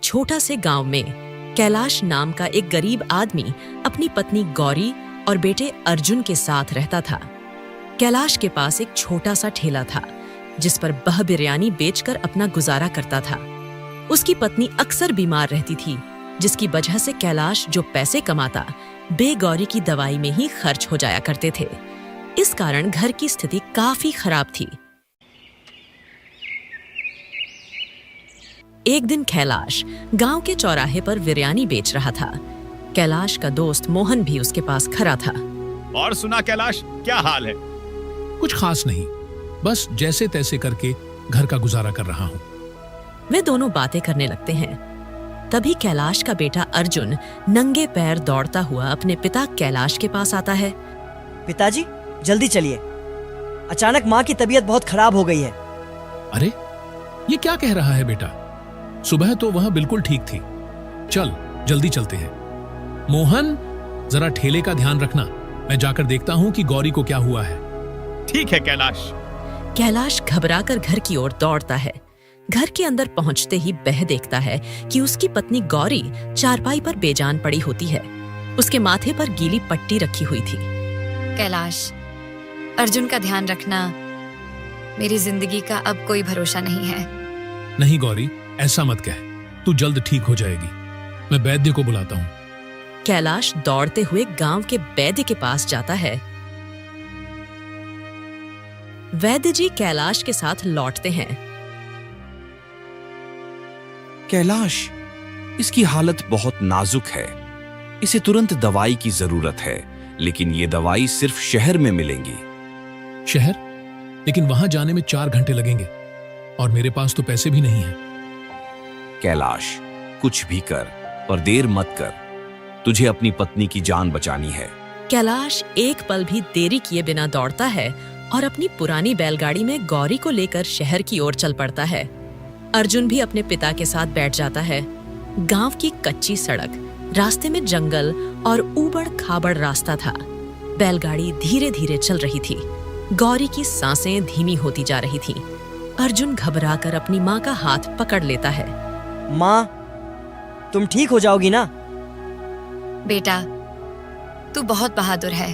छोटा से गांव में कैलाश नाम का एक गरीब आदमी अपनी पत्नी गौरी और बेटे अर्जुन के साथ रहता था। कैलाश के पास एक छोटा सा ठेला था जिस पर वह बिरयानी बेचकर अपना गुजारा करता था। उसकी पत्नी अक्सर बीमार रहती थी, जिसकी वजह से कैलाश जो पैसे कमाता बेगौरी की दवाई में ही खर्च हो जाया करते थे। इस कारण घर की स्थिति काफी खराब थी। एक दिन कैलाश गांव के चौराहे पर बिरयानी बेच रहा था। कैलाश का दोस्त मोहन भी उसके पास खड़ा था। और सुना कैलाश, क्या हाल है? कुछ खास नहीं, बस जैसे तैसे करके घर का गुजारा कर रहा हूँ। वे दोनों बातें करने लगते हैं। तभी कैलाश का बेटा अर्जुन नंगे पैर दौड़ता हुआ अपने पिता कैलाश के पास आता है। पिताजी, जल्दी चलिए, अचानक माँ की तबीयत बहुत खराब हो गई है। अरे, ये क्या कह रहा है बेटा? सुबह तो वह बिल्कुल ठीक थी। चल, जल्दी चलते हैं। मोहन, जरा ठेले का ध्यान रखना, मैं जाकर देखता हूँ कि गौरी को क्या हुआ है। ठीक है कैलाश। कैलाश घबराकर घर की ओर दौड़ता है। घर के अंदर पहुंचते ही वह देखता है कि उसकी पत्नी गौरी चारपाई पर बेजान पड़ी होती है। उसके माथे पर गीली पट्टी रखी हुई थी। कैलाश, अर्जुन का ध्यान रखना, मेरी जिंदगी का अब कोई भरोसा नहीं है। नहीं गौरी, ऐसा मत कह, तू जल्द ठीक हो जाएगी। मैं वैद्य को बुलाता हूँ। कैलाश दौड़ते हुए गांव के वैद्य के पास जाता है। वैद्य जी कैलाश के साथ लौटते हैं। कैलाश, इसकी हालत बहुत नाजुक है। इसे तुरंत दवाई की जरूरत है, लेकिन ये दवाई सिर्फ शहर में मिलेंगी। शहर? लेकिन वहां जाने में 4 घंटे लगेंगे और मेरे पास तो पैसे भी नहीं है। कैलाश, कुछ भी कर, पर देर मत कर। तुझे अपनी पत्नी की जान बचानी है। कैलाश एक पल भी देरी किए बिना दौड़ता है और अपनी पुरानी बैलगाड़ी में गौरी को लेकर शहर की ओर चल पड़ता है। अर्जुन भी अपने पिता के साथ बैठ जाता है। गांव की कच्ची सड़क, रास्ते में जंगल और ऊबड़ खाबड़ रास्ता था। बैलगाड़ी धीरे धीरे चल रही थी। गौरी की सांसें धीमी होती जा रही थी। अर्जुन घबराकर अपनी माँ का हाथ पकड़ लेता है। माँ, तुम ठीक हो जाओगी ना? बेटा, तू बहुत बहादुर है।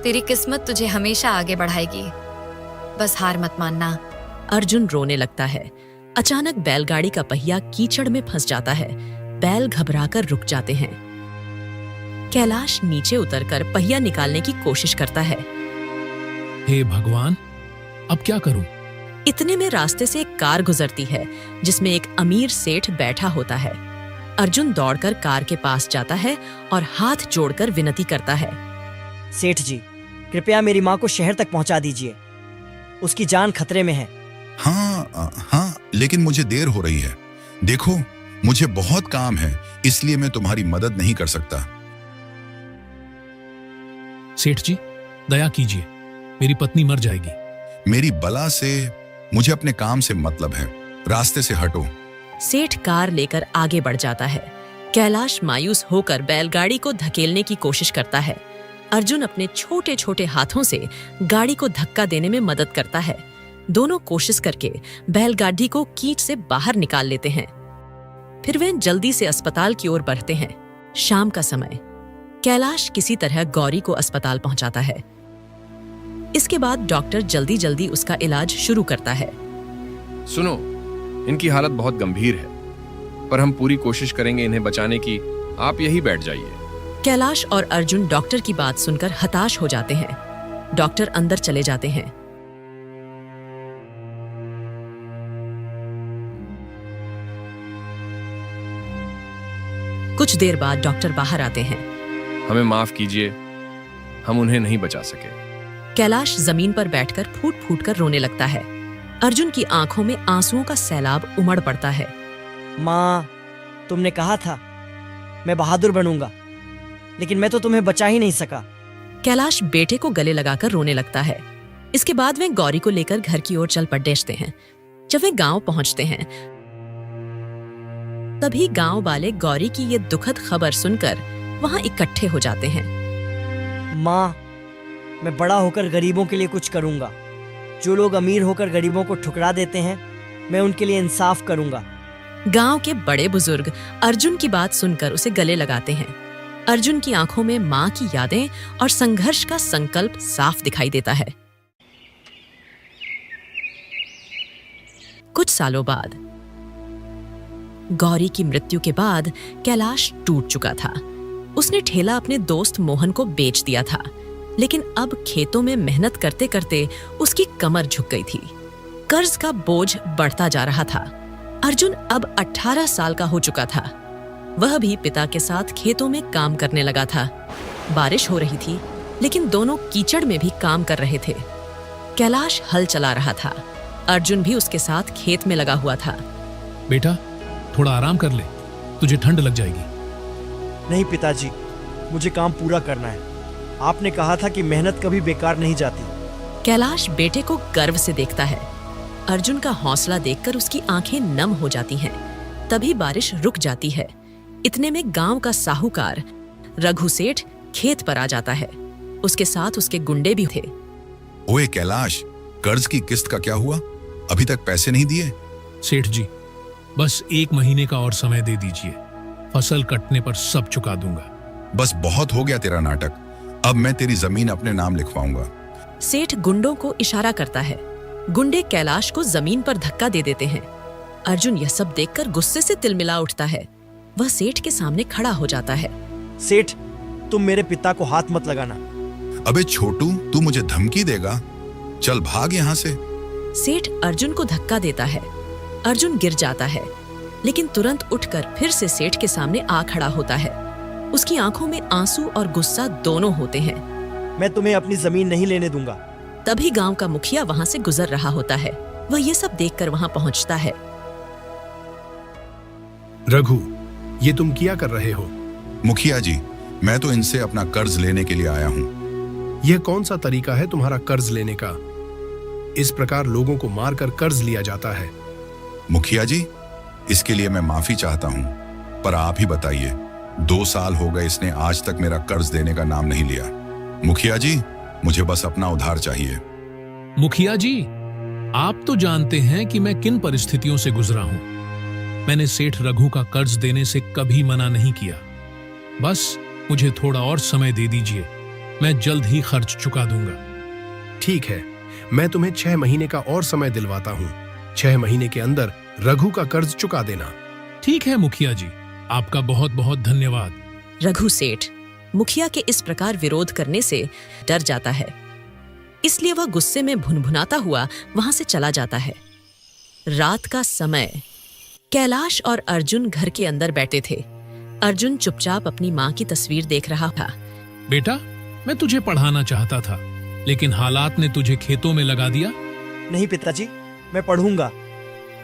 तेरी किस्मत तुझे हमेशा आगे बढ़ाएगी। बस हार मत मानना। अर्जुन रोने लगता है। अचानक बैलगाड़ी का पहिया कीचड़ में फंस जाता है। बैल घबराकर रुक जाते हैं। कैलाश नीचे उतरकर पहिया निकालने की कोशिश करता है। हे भगवान, अब क्या करूं? इतने में रास्ते से एक कार गुजरती है जिसमें एक अमीर सेठ बैठा होता है। अर्जुन दौड़कर कार के पास जाता है और हाथ जोड़कर विनती करता है। सेठ जी, कृपया मेरी माँ को शहर तक पहुँचा दीजिए। उसकी जान खतरे में है। हाँ, लेकिन मुझे देर हो रही है। देखो, मुझे बहुत काम है, इसलिए मैं तुम्हारी मदद नहीं कर सकता। सेठ जी, दया कीजिए, मेरी पत्नी मर जाएगी। मेरी बला से मुझे अपने काम से मतलब है। रास्ते से हटो। सेठ कार लेकर आगे बढ़ जाता है। कैलाश मायूस होकर बैलगाड़ी को धकेलने की कोशिश करता है। अर्जुन अपने छोटे छोटे हाथों से गाड़ी को धक्का देने में मदद करता है। दोनों कोशिश करके बैलगाड़ी को कीच से बाहर निकाल लेते हैं। फिर वे जल्दी से अस्पताल की ओर बढ़ते हैं। शाम का समय। कैलाश किसी तरह गौरी को अस्पताल पहुंचाता है। इसके बाद डॉक्टर जल्दी जल्दी उसका इलाज शुरू करता है। सुनो, इनकी हालत बहुत गंभीर है, पर हम पूरी कोशिश करेंगे इन्हें बचाने की। आप यहीं बैठ जाइए। कैलाश और अर्जुन डॉक्टर की बात सुनकर हताश हो जाते हैं। डॉक्टर अंदर चले जाते हैं। कुछ देर बाद डॉक्टर बाहर आते हैं। हमें माफ कीजिए, हम उन्हें नहीं बचा सके। कैलाश जमीन पर बैठकर फूट फूट कर रोने लगता है। अर्जुन की आंखों में आंसुओं का सैलाब उमड़ पड़ता है। माँ, तुमने कहा था मैं बहादुर बनूंगा, लेकिन मैं तो तुम्हें बचा ही नहीं सका। कैलाश बेटे को गले लगाकर रोने लगता है। इसके बाद वे गौरी को लेकर घर की ओर चल पड़ते हैं। जब वे गांव पहुंचते हैं, तभी गांव वाले गौरी की ये दुखद खबर सुनकर वहां इकट्ठे हो जाते हैं। माँ, मैं बड़ा होकर गरीबों के लिए कुछ करूंगा। जो लोग अमीर होकर गरीबों को ठुकरा देते हैं, मैं उनके लिए इंसाफ करूंगा। गांव के बड़े बुजुर्ग अर्जुन की बात सुनकर उसे गले लगाते हैं। अर्जुन की आंखों में मां की यादें और संघर्ष का संकल्प साफ दिखाई देता है। कुछ सालों बाद गौरी की मृत्यु के बाद कैलाश टूट चुका था। उसने ठेला अपने दोस्त मोहन को बेच दिया था, लेकिन अब खेतों में मेहनत करते करते उसकी कमर झुक गई थी। कर्ज का बोझ बढ़ता जा रहा था। अर्जुन अब 18 साल का हो चुका था। वह भी पिता के साथ खेतों में काम करने लगा था। बारिश हो रही थी, लेकिन दोनों कीचड़ में भी काम कर रहे थे। कैलाश हल चला रहा था। अर्जुन भी उसके साथ खेत में लगा हुआ था। बेटा, थोड़ा आराम कर ले, तुझे ठंड लग जाएगी। नहीं पिताजी, मुझे काम पूरा करना है। आपने कहा था कि मेहनत कभी बेकार नहीं जाती। कैलाश बेटे को गर्व से देखता है। अर्जुन का हौसला देखकर उसकी आंखें नम हो जाती हैं। तभी बारिश रुक जाती है। इतने में गांव का साहूकार रघु सेठ खेत पर आ जाता है। उसके साथ उसके गुंडे भी थे। ओए कैलाश, कर्ज की किस्त का क्या हुआ? अभी तक पैसे नहीं दिए? सेठ जी, बस 1 महीने का और समय दे दीजिए। फसल कटने पर सब चुका दूंगा। बस बहुत हो गया तेरा नाटक। अब मैं तेरी जमीन अपने नाम लिखवाऊंगा। सेठ गुंडों को इशारा करता है। गुंडे कैलाश को जमीन पर धक्का दे देते हैं। अर्जुन यह सब देखकर गुस्से से तिलमिला उठता है। वह सेठ के सामने खड़ा हो जाता है। सेठ, तुम मेरे पिता को हाथ मत लगाना। अबे छोटू, तू मुझे धमकी देगा? चल भाग यहाँ से। सेठ अर्जुन को धक्का देता है। अर्जुन गिर जाता है, लेकिन तुरंत उठकर फिर से सेठ के सामने आ खड़ा होता है। उसकी आंखों में आंसू और गुस्सा दोनों होते हैं। मैं तुम्हें अपनी जमीन नहीं लेने दूंगा। तभी गांव का मुखिया वहां से गुजर रहा होता है। वह ये सब देखकर वहां पहुंचता है। रघु, ये तुम क्या कर रहे हो? मुखिया जी, मैं तो इनसे अपना कर्ज लेने के लिए आया हूँ। यह कौन सा तरीका है तुम्हारा कर्ज लेने का? इस प्रकार लोगों को मारकर कर्ज लिया जाता है। मुखिया जी, इसके लिए मैं माफी चाहता हूँ, पर आप ही बताइए, 2 साल हो गए इसने आज तक मेरा कर्ज देने का नाम नहीं लिया। मुखिया जी, मुझे बस अपना उधार चाहिए। मुखिया जी, आप तो जानते हैं कि मैं किन परिस्थितियों से गुजरा हूं। मैंने सेठ रघु का कर्ज देने से कभी मना नहीं किया। बस मुझे थोड़ा और समय दे दीजिए, मैं जल्द ही खर्च चुका दूंगा। ठीक है, मैं तुम्हें 6 महीने का और समय दिलवाता हूँ। 6 महीने के अंदर रघु का कर्ज चुका देना। ठीक है मुखिया जी, आपका बहुत बहुत धन्यवाद। रघु सेठ मुखिया के इस प्रकार विरोध करने से डर जाता है, इसलिए वह गुस्से में भुनभुनाता हुआ वहां से चला जाता है। रात का समय, कैलाश और अर्जुन घर के अंदर बैठे थे। अर्जुन चुपचाप अपनी मां की तस्वीर देख रहा था। बेटा, मैं तुझे पढ़ाना चाहता था, लेकिन हालात ने तुझे खेतों में लगा दिया। नहीं पिताजी, मैं पढ़ूंगा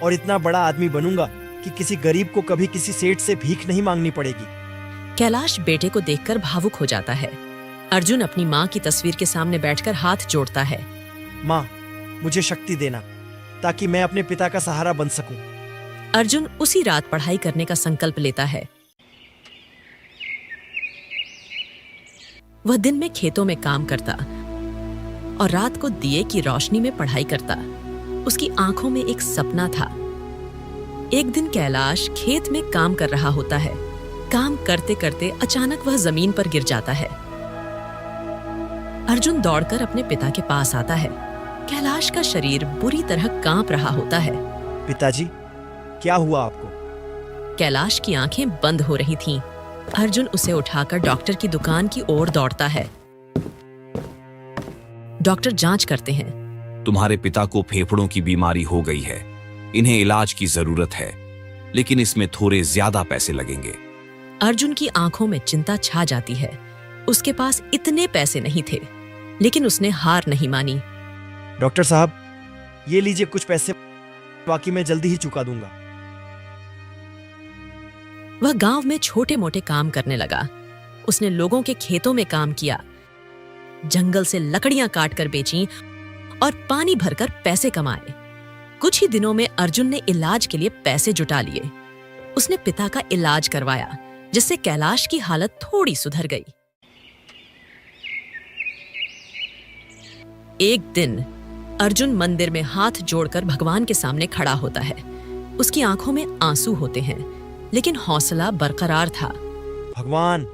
और इतना बड़ा आदमी बनूंगा कि किसी गरीब को कभी किसी सेठ से भीख नहीं मांगनी पड़ेगी। कैलाश बेटे को देखकर भावुक हो जाता है। अर्जुन अपनी मां की तस्वीर के सामने बैठकर हाथ जोड़ता है। माँ, मुझे शक्ति देना ताकि मैं अपने पिता का सहारा बन सकूं। अर्जुन उसी रात पढ़ाई करने का संकल्प लेता है। वह दिन में खेतों में काम करता और रात को दिए की रोशनी में पढ़ाई करता। उसकी आंखों में एक सपना था। एक दिन कैलाश खेत में काम कर रहा होता है। काम करते करते अचानक वह जमीन पर गिर जाता है। अर्जुन दौड़कर अपने पिता के पास आता है। कैलाश का शरीर बुरी तरह कांप रहा होता है। पिताजी, क्या हुआ आपको? कैलाश की आंखें बंद हो रही थीं। अर्जुन उसे उठाकर डॉक्टर की दुकान की ओर दौड़ता है। डॉक्टर जांच करते हैं। तुम्हारे पिता को फेफड़ों की बीमारी हो गई है। इन्हें इलाज की जरूरत है, लेकिन इसमें थोड़े ज्यादा पैसे लगेंगे। अर्जुन की आंखों में चिंता छा जाती है। उसके पास इतने पैसे नहीं थे, लेकिन उसने हार नहीं मानी। डॉक्टर साहब, ये लीजिए कुछ पैसे, बाकी मैं जल्दी ही चुका दूंगा। वह गांव में छोटे मोटे काम करने लगा। उसने लोगों के खेतों में काम किया, जंगल से लकड़ियां काटकर बेची और पानी भरकर पैसे कमाए। कुछ ही दिनों में अर्जुन ने इलाज के लिए पैसे जुटा लिए। उसने पिता का इलाज करवाया, जिससे कैलाश की हालत थोड़ी सुधर गई। एक दिन अर्जुन मंदिर में हाथ जोड़कर भगवान के सामने खड़ा होता है। उसकी आंखों में आंसू होते हैं, लेकिन हौसला बरकरार था। भगवान,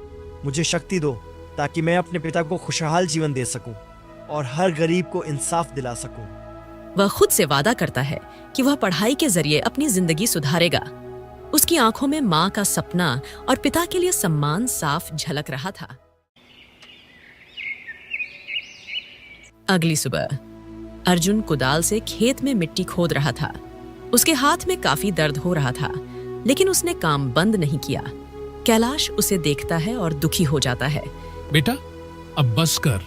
मुझे शक्ति दो ताकि मैं अपने पिता को खुशहाल जीवन दे सकूं और हर गरीब को इंसाफ दिला सकूं। वह खुद से वादा करता है कि वह पढ़ाई के जरिए अपनी जिंदगी सुधारेगा। उसकी आंखों में माँ का सपना और पिता के लिए सम्मान साफ झलक रहा था। अगली सुबह अर्जुन कुदाल से खेत में मिट्टी खोद रहा था। उसके हाथ में काफी दर्द हो रहा था, लेकिन उसने काम बंद नहीं किया। कैलाश उसे देखता है और दुखी हो जाता है। बेटा, अब बस कर,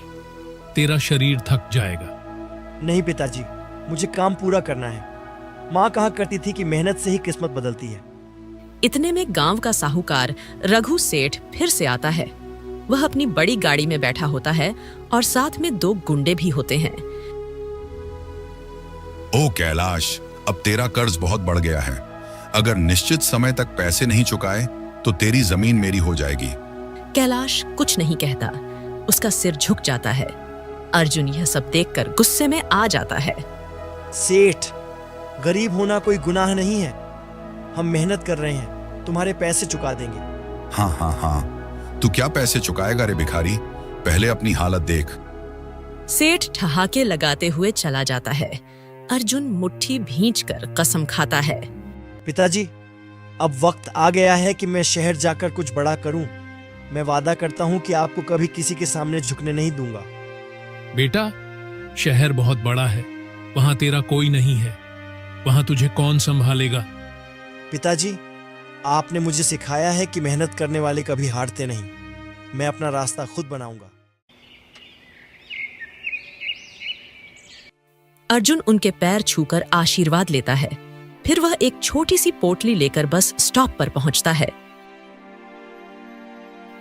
तेरा शरीर थक जाएगा। नहीं पिताजी, मुझे काम पूरा करना है। माँ कहा करती थी कि मेहनत से ही किस्मत बदलती है। इतने में गांव का साहूकार रघु सेठ फिर से आता है। वह अपनी बड़ी गाड़ी में बैठा होता है और साथ में 2 गुंडे भी होते हैं। ओ कैलाश, अब तेरा कर्ज बहुत बढ़ गया है। अगर निश्चित समय तक पैसे नहीं चुकाए तो तेरी जमीन मेरी हो जाएगी। कैलाश कुछ नहीं कहता, उसका सिर झुक जाता है। अर्जुन यह सब देखकर गुस्से में आ जाता है। सेठ, गरीब होना कोई गुनाह नहीं है। हम मेहनत कर रहे हैं, तुम्हारे पैसे चुका देंगे। हाँ हाँ हाँ, तू क्या पैसे चुकाएगा रे भिखारी? पहले अपनी हालत देख। सेठ ठहाके लगाते हुए चला जाता है। अर्जुन मुट्ठी भींचकर कसम खाता है। पिताजी, अब वक्त आ गया है कि मैं शहर जाकर कुछ बड़ा करूं। मैं वादा करता हूं कि आपको कभी किसी के सामने झुकने नहीं दूंगा। बेटा, शहर बहुत बड़ा है, वहां तेरा कोई नहीं है। वहां तुझे कौन संभालेगा? पिताजी, आपने मुझे सिखाया है कि मेहनत करने वाले कभी हारते नहीं। मैं अपना रास्ता खुद बनाऊंगा। अर्जुन उनके पैर छूकर आशीर्वाद लेता है। फिर वह एक छोटी सी पोटली लेकर बस स्टॉप पर पहुंचता है।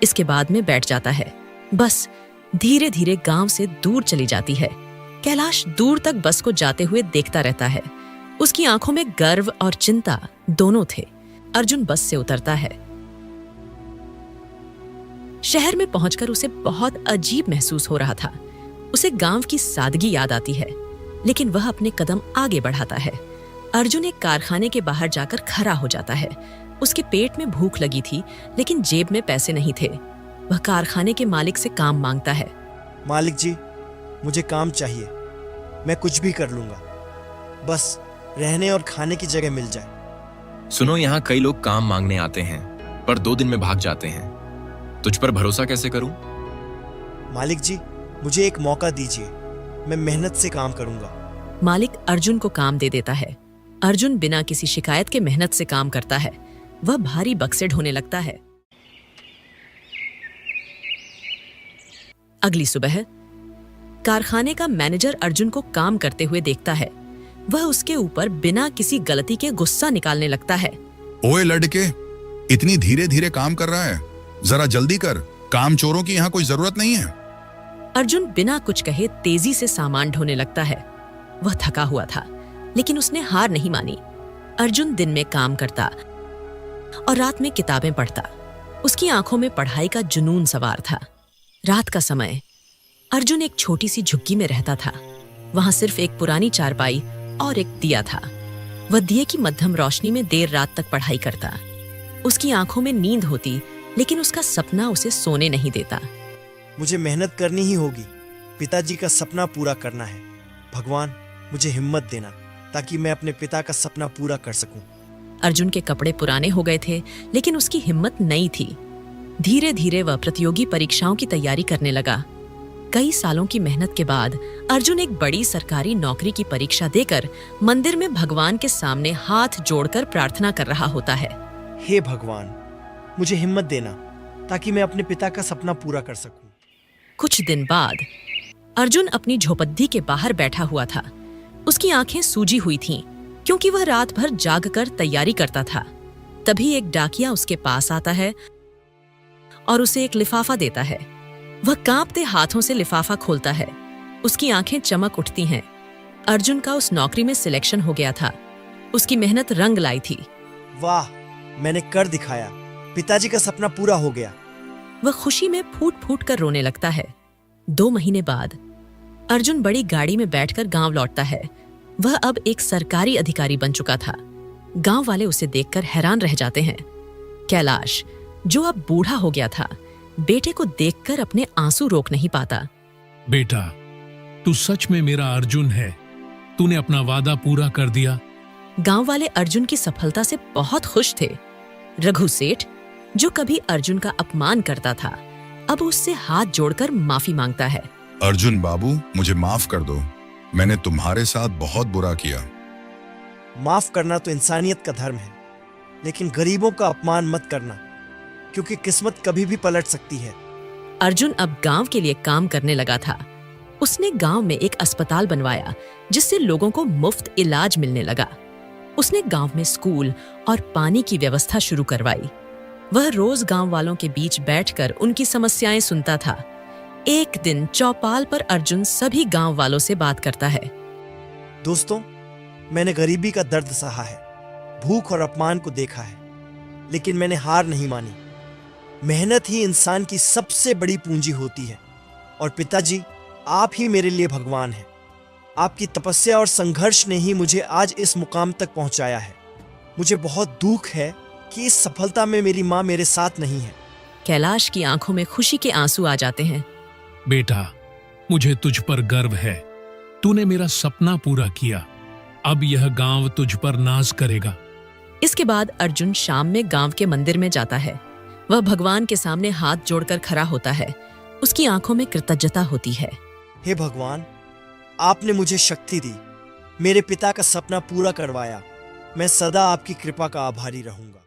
इसके बाद में बैठ जाता है। बस धीरे धीरे गांव से दूर चली जाती है। कैलाश दूर तक बस को जाते हुए देखता रहता है। उसकी आंखों में गर्व और चिंता दोनों थे। अर्जुन बस से उतरता है। शहर में पहुंचकर उसे बहुत अजीब महसूस हो रहा था। उसे गांव की सादगी याद आती है, लेकिन वह अपने कदम आगे बढ़ाता है। अर्जुन एक कारखाने के बाहर जाकर खड़ा हो जाता है। उसके पेट में भूख लगी थी, लेकिन जेब में पैसे नहीं थे। वह कारखाने के मालिक से काम मांगता है। मालिक जी, मुझे काम चाहिए। मैं कुछ भी कर लूंगा, बस रहने और खाने की जगह मिल जाए। सुनो, यहाँ कई लोग काम मांगने आते हैं पर 2 दिन में भाग जाते हैं। तुझ पर भरोसा कैसे करूं? मालिक जी, मुझे एक मौका दीजिए। मैं मेहनत से काम करूंगा। मालिक अर्जुन को काम दे देता है। अर्जुन बिना किसी शिकायत के मेहनत से काम करता है। वह भारी बक्से ढोने लगता है। अगली सुबह कारखाने का मैनेजर अर्जुन को काम करते हुए देखता है। वह उसके ऊपर बिना किसी गलती के गुस्सा निकालने लगता है। ओए लड़के, इतनी धीरे धीरे काम कर रहा है, जरा जल्दी कर। काम चोरों की यहाँ कोई जरूरत नहीं है। अर्जुन बिना कुछ कहे तेजी से सामान ढोने लगता है। वह थका हुआ था, लेकिन उसने हार नहीं मानी। अर्जुन दिन में काम करता और रात में किताबें पढ़ता। उसकी आंखों में पढ़ाई का जुनून सवार था। रात का समय अर्जुन एक छोटी सी झुग्गी में रहता था। वहां सिर्फ एक पुरानी चारपाई और एक दिया था। वह दिए की मध्यम रोशनी में देर रात तक पढ़ाई करता। उसकी आंखों में नींद होती, लेकिन उसका सपना उसे सोने नहीं देता। मुझे मेहनत करनी ही होगी। पिताजी का सपना पूरा करना है। भगवान, मुझे हिम्मत देना ताकि मैं अपने पिता का सपना पूरा कर सकूं। अर्जुन के कपड़े पुराने हो गए थे, लेकिन उसकी हिम्मत नई थी। धीरे धीरे वह प्रतियोगी परीक्षाओं की तैयारी करने लगा। कई सालों की मेहनत के बाद अर्जुन एक बड़ी सरकारी नौकरी की परीक्षा देकर मंदिर में भगवान के सामने हाथ जोड़कर प्रार्थना कर रहा होता है। हे भगवान, मुझे हिम्मत देना ताकि मैं अपने पिता का सपना पूरा कर सकूं। कुछ दिन बाद अर्जुन अपनी झोपड़ी के बाहर बैठा हुआ था। उसकी आंखें सूजी हुई थीं, क्योंकि वह रात भर जागकर तैयारी करता था। तभी एक डाकिया उसके पास आता है और उसे एक लिफाफा देता है। वह कांपते हाथों से लिफाफा खोलता है। उसकी आंखें चमक उठती हैं। अर्जुन का उस नौकरी में सिलेक्शन हो गया था। उसकी मेहनत रंग लाई थी। वाह, मैंने कर दिखाया। पिताजी का सपना पूरा हो गया। वह खुशी में फूट फूट कर रोने लगता है। 2 महीने बाद अर्जुन बड़ी गाड़ी में बैठकर गांव लौटता है। वह अब एक सरकारी अधिकारी बन चुका था। गांव वाले उसे देखकर हैरान रह जाते हैं। कैलाश, जो अब बूढ़ा हो गया था, बेटे को देखकर अपने आंसू रोक नहीं पाता। बेटा, तू सच में मेरा अर्जुन है। तूने अपना वादा पूरा कर दिया। गांव वाले अर्जुन की सफलता से बहुत खुश थे। रघु सेठ, जो कभी अर्जुन का अपमान करता था, अब उससे हाथ जोड़कर माफी मांगता है। अर्जुन बाबू, मुझे माफ कर दो। मैंने तुम्हारे साथ बहुत बुरा किया। माफ करना तो इंसानियत का धर्म है, लेकिन गरीबों का अपमान मत करना, क्योंकि किस्मत कभी भी पलट सकती है। अर्जुन अब गांव के लिए काम करने लगा था। उसने गांव में एक अस्पताल बनवाया, जिससे लोगों को मुफ्त इलाज मिलने लगा। उसने गांव में स्कूल और पानी की व्यवस्था शुरू करवाई। वह रोज गांव वालों के बीच बैठकर उनकी समस्याएं सुनता था। एक दिन चौपाल पर अर्जुन सभी गांव वालों से बात करता है। दोस्तों, मैंने गरीबी का दर्द सहा है, भूख और अपमान को देखा है, लेकिन मैंने हार नहीं मानी। मेहनत ही इंसान की सबसे बड़ी पूंजी होती है। और पिताजी, आप ही मेरे लिए भगवान हैं। आपकी तपस्या और संघर्ष ने ही मुझे आज इस मुकाम तक पहुंचाया है। मुझे बहुत दुख है कि इस सफलता में मेरी माँ मेरे साथ नहीं है। कैलाश की आंखों में खुशी के आंसू आ जाते हैं। बेटा, मुझे तुझ पर गर्व है। तूने मेरा सपना पूरा किया। अब यह गांव तुझ पर नाज करेगा। इसके बाद अर्जुन शाम में गांव के मंदिर में जाता है। वह भगवान के सामने हाथ जोड़कर खड़ा होता है। उसकी आंखों में कृतज्ञता होती है। हे भगवान, आपने मुझे शक्ति दी, मेरे पिता का सपना पूरा करवाया। मैं सदा आपकी कृपा का आभारी रहूंगा।